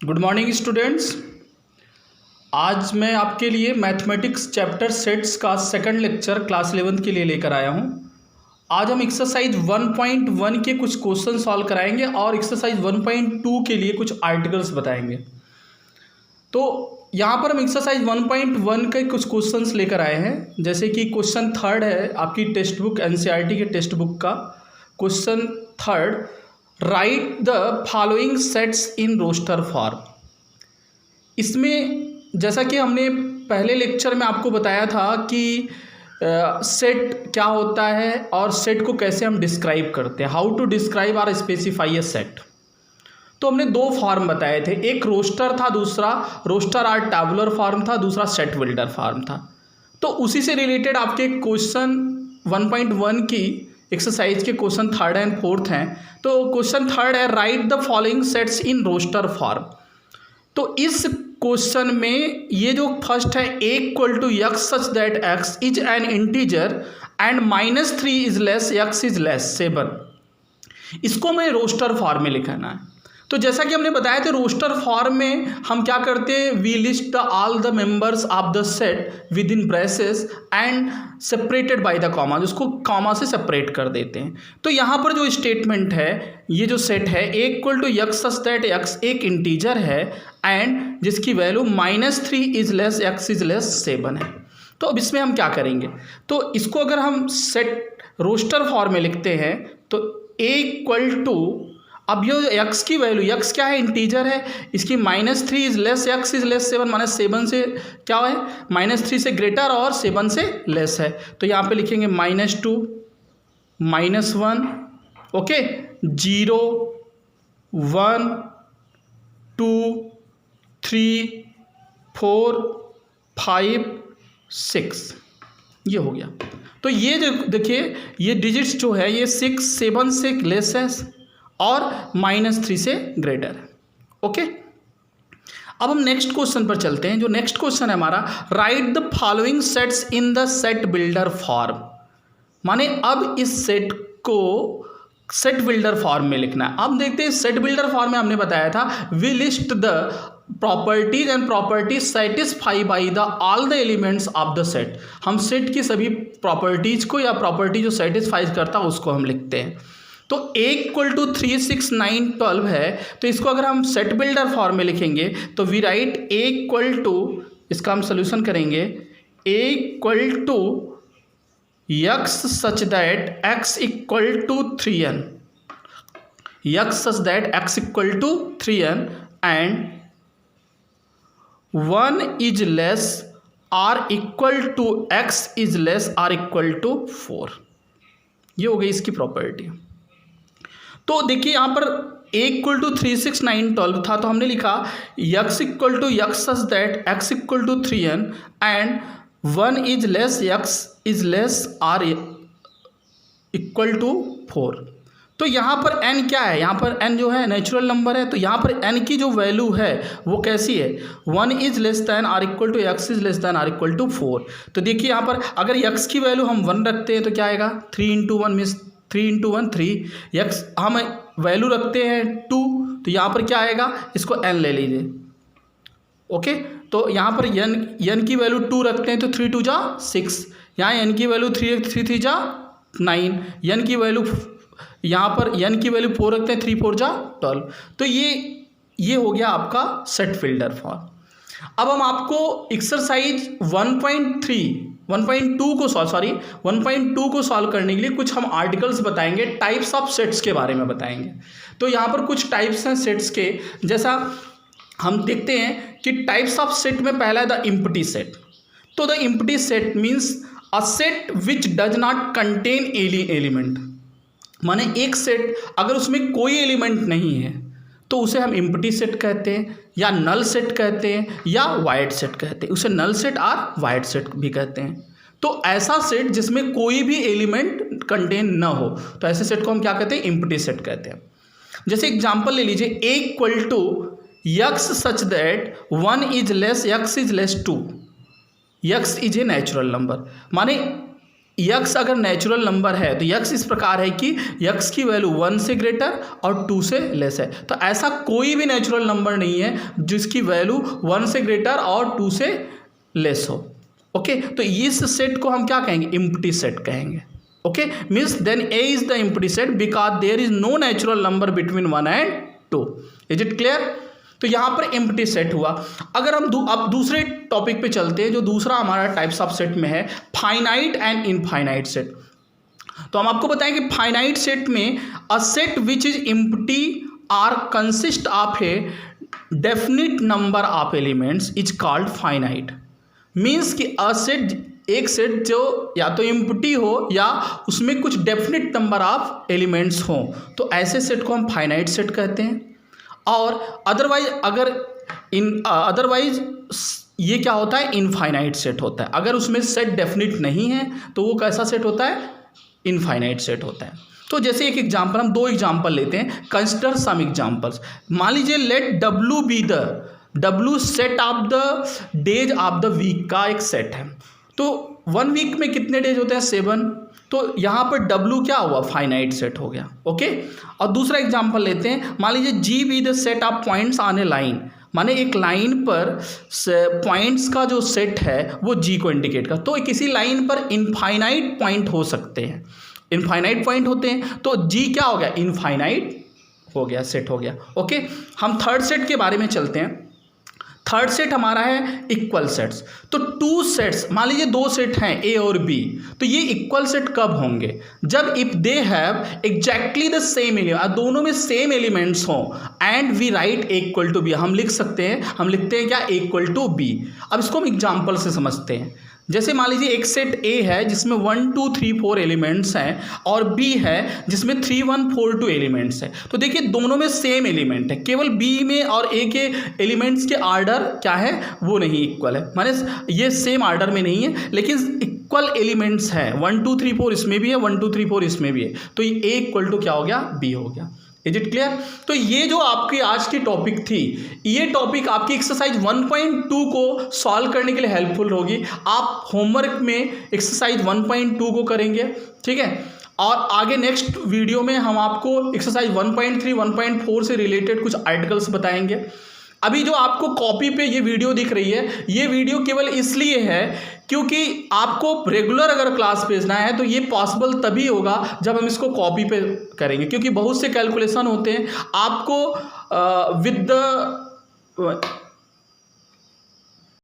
Good morning students. आज मैं आपके लिए मैथमेटिक्स चैप्टर सेट्स का सेकंड लेक्चर क्लास 11th के लिए लेकर आया हूं। आज हम एक्सरसाइज 1.1 के कुछ क्वेश्चन सॉल्व कराएंगे और एक्सरसाइज 1.2 के लिए कुछ आर्टिकल्स बताएंगे। तो यहाँ पर हम एक्सरसाइज 1.1 के कुछ क्वेश्चंस लेकर आए हैं, जैसे कि क्वेश्चन थर्ड है आपकी टेक्स्ट बुक एनसीईआरटी के टेक्स्ट बुक का question third, write the following sets in roster form. इसमें जैसा कि हमने पहले लेक्चर में आपको बताया था कि सेट क्या होता है और सेट को कैसे हम डिस्क्राइब करते हैं, हाउ टू डिस्क्राइब और स्पेसिफाई ए सेट। तो हमने दो फॉर्म बताए थे, एक रोस्टर था, दूसरा रोस्टर और टैबुलर फॉर्म था, दूसरा सेट बिल्डर फॉर्म था। तो उसी से रिलेटेड आपके क्वेश्चन 1.1 की एक्सरसाइज के क्वेश्चन थर्ड एंड फोर्थ हैं। तो क्वेश्चन थर्ड है write the following sets in roster form. तो इस क्वेश्चन में ये जो फर्स्ट है a equal to x such that x is an integer and -3 is less x is less 7, इसको हमें रोस्टर फॉर्म में लिखना है। तो जैसा कि हमने बताया था रोस्टर फॉर्म में हम क्या करते हैं, we list the all the members of the set within braces and separated by the comma, जिसको कॉमा से सेपरेट कर देते हैं। तो यहाँ पर जो स्टेटमेंट है, ये जो सेट है a equal to x such that x एक इंटीजर है एंड जिसकी value -3 is less x is less 7 है। तो अब इसमें हम क्या करेंगे, तो इसको अगर हम सेट रोस्टर फॉर्म में लिखते हैं तो a इक्वल टू, अब ये x की वैल्यू, x क्या है, इंटीजर है, इसकी -3 is less x is less 7, माने 7 से क्या है, -3 से ग्रेटर और 7 से लेस है। तो यहाँ पे लिखेंगे -2 -1, ओके, 0 1 2 3 4 5 6, ये हो गया। तो ये जो देखिए ये डिजिट्स जो है ये 6 7 से लेस है और -3 से ग्रेटर है, ओके। अब हम नेक्स्ट क्वेश्चन पर चलते हैं। जो नेक्स्ट क्वेश्चन है हमारा, right the following sets in the set builder form, माने अब इस सेट को सेट बिल्डर फॉर्म में लिखना है। अब देखते हैं सेट बिल्डर फॉर्म में हमने बताया था we list the properties and properties satisfy by the all the elements of the set. हम सेट की सभी प्रॉपर्टीज को या प्रॉपर्टी जो सेटिस्फाई करता है उसको हम लिखते हैं। तो a इक्वल टू 3 6 9 12 है, तो इसको अगर हम सेट बिल्डर फॉर्म में लिखेंगे तो we write a equal to, इसका हम सोल्यूशन करेंगे, a equal to x such that x equal to 3n, x such that x equal to 3n and 1 is less or equal to x is less or equal to 4। ये हो गई इसकी property. तो देखिए यहाँ पर a equal to 3 6 9 12 था, तो हमने लिखा x equal to x such that x equal to 3n and 1 is less x is less r equal to 4। तो यहाँ पर n क्या है, यहाँ पर n जो है नेचुरल नंबर है, तो यहाँ पर n की जो वैल्यू है वो कैसी है, 1 is less than r equal to x is less than r equal to 4। तो देखिए यहाँ पर अगर x की वैल्यू हम 1 रखते हैं तो क्या आएगा, 3 × 1 मीन्स 3 × 1 3, x हम वैल्यू रखते हैं 2, तो यहाँ पर क्या आएगा, इसको n ले लीजिए, ओके। तो यहाँ पर n की वैल्यू 2 रखते हैं तो 3 2 जा 6, यहाँ n की वैल्यू 3 3 जा 9, n की वैल्यू यहाँ पर n की वैल्यू 4 रखते हैं 3 4 जा 12। तो ये हो गया आपका सेट बिल्डर फॉर्म। अब हम आपको एक्सरसाइज 1.2 को सॉल्व करने के लिए कुछ हम आर्टिकल्स बताएंगे, टाइप्स ऑफ सेट्स के बारे में बताएंगे। तो यहाँ पर कुछ टाइप्स हैं सेट्स के, जैसा हम देखते हैं कि टाइप्स ऑफ सेट में पहला है द एम्प्टी सेट। तो the empty set means a set which does not contain any element, माने एक सेट अगर उसमें कोई एलिमेंट नहीं है तो उसे हम एम्प्टी सेट कहते हैं या नल सेट कहते हैं या वाइड सेट कहते हैं, उसे नल सेट और वाइड सेट भी कहते हैं। तो ऐसा सेट जिसमें कोई भी एलिमेंट कंटेन न हो, तो ऐसे सेट को हम क्या कहते हैं, एम्प्टी सेट कहते हैं। जैसे एग्जांपल ले लीजिए, a equal to x such that 1 is less x is less 2, x is a natural number, माने यक्स अगर नेचुरल नंबर है तो यक्स इस प्रकार है कि यक्स की वैल्यू 1 से ग्रेटर और 2 से लेस है। तो ऐसा कोई भी नेचुरल नंबर नहीं है जिसकी वैल्यू 1 से ग्रेटर और 2 से लेस हो। ओके, तो इस सेट को हम क्या कहेंगे? एम्प्टी सेट कहेंगे। Okay, means then A is the empty set because there is no natural number between 1 and 2। Is it clear? तो यहाँ पर एम्प्टी सेट हुआ। अगर हम अब दूसरे टॉपिक पे चलते हैं, जो दूसरा हमारा टाइप्स ऑफ सेट में है फाइनाइट एंड इनफाइनाइट सेट। तो हम आपको बताएं कि फाइनाइट सेट में a set which is empty or consist of a definite number of elements is called finite. Means कि अ सेट, एक सेट जो या तो एम्प्टी हो या उसमें कुछ डेफिनिट नंबर ऑफ एलिमेंट्स हो, तो ऐसे सेट को हम फाइनाइट सेट कहते हैं। और अदरवाइज ये क्या होता है? इनफाइनाइट सेट होता है। अगर उसमें सेट डेफिनिट नहीं है तो वो कैसा सेट होता है? इनफाइनाइट सेट होता है। तो जैसे एक एग्जांपल, हम 2 एग्जांपल लेते हैं, कंसिडर सम एग्जांपल्स। मान लीजिए let W be W set of the days of the week का एक सेट है। तो 1 वीक में कितने डेज होते हैं? 7। तो यहाँ पर W क्या हुआ? फाइनाइट सेट हो गया। ओके, और दूसरा एग्जांपल लेते हैं, मान लीजिए G be the set of points on A line, माने एक लाइन पर पॉइंट्स का जो सेट है वो G को इंडिकेट कर। तो किसी लाइन पर इनफाइनाइट पॉइंट हो सकते हैं, इनफाइनाइट पॉइंट होते हैं, तो G क्या हो गया? इनफाइनाइट हो गया, सेट हो गया। ओके, हम थर्ड सेट के बारे में चलते हैं। थर्ड सेट हमारा है इक्वल सेट्स। तो 2 सेट्स, मान लीजिए 2 सेट हैं ए और बी, तो ये इक्वल सेट कब होंगे? जब if they have exactly the same element, दोनों में सेम एलिमेंट्स हों, and we write A equal to B. हम लिखते हैं क्या? A equal to B. अब इसको हम एग्जाम्पल से समझते हैं। जैसे मान लीजिए एक सेट ए है जिसमें 1 2 3 4 एलिमेंट्स हैं, और बी है जिसमें 3 1 4 2 एलिमेंट्स हैं। तो देखिए दोनों में सेम एलिमेंट है, केवल बी में और ए के एलिमेंट्स के आर्डर क्या है? वो नहीं इक्वल है, माने ये सेम आर्डर में नहीं है, लेकिन इक्वल एलिमेंट्स हैं। 1 2 3 4 इसमें भी है, 1 2 3 4 इसमें भी है, तो ये ए इक्वल टू क्या हो गया? बी हो गया। Is it clear? तो ये जो आपकी आज की टॉपिक थी, ये टॉपिक आपकी एक्सरसाइज 1.2 को सॉल्व करने के लिए हेल्पफुल होगी। आप होमवर्क में एक्सरसाइज 1.2 को करेंगे, ठीक है? और आगे नेक्स्ट वीडियो में हम आपको एक्सरसाइज 1.3 1.4 से रिलेटेड कुछ आर्टिकल्स बताएंगे। अभी जो आपको कॉपी पे ये वीडियो दिख रही है, ये वीडियो केवल इसलिए है क्योंकि आपको रेगुलर अगर क्लास भेजना है तो ये पॉसिबल तभी होगा जब हम इसको कॉपी पे करेंगे, क्योंकि बहुत से कैलकुलेशन होते हैं। आपको विद द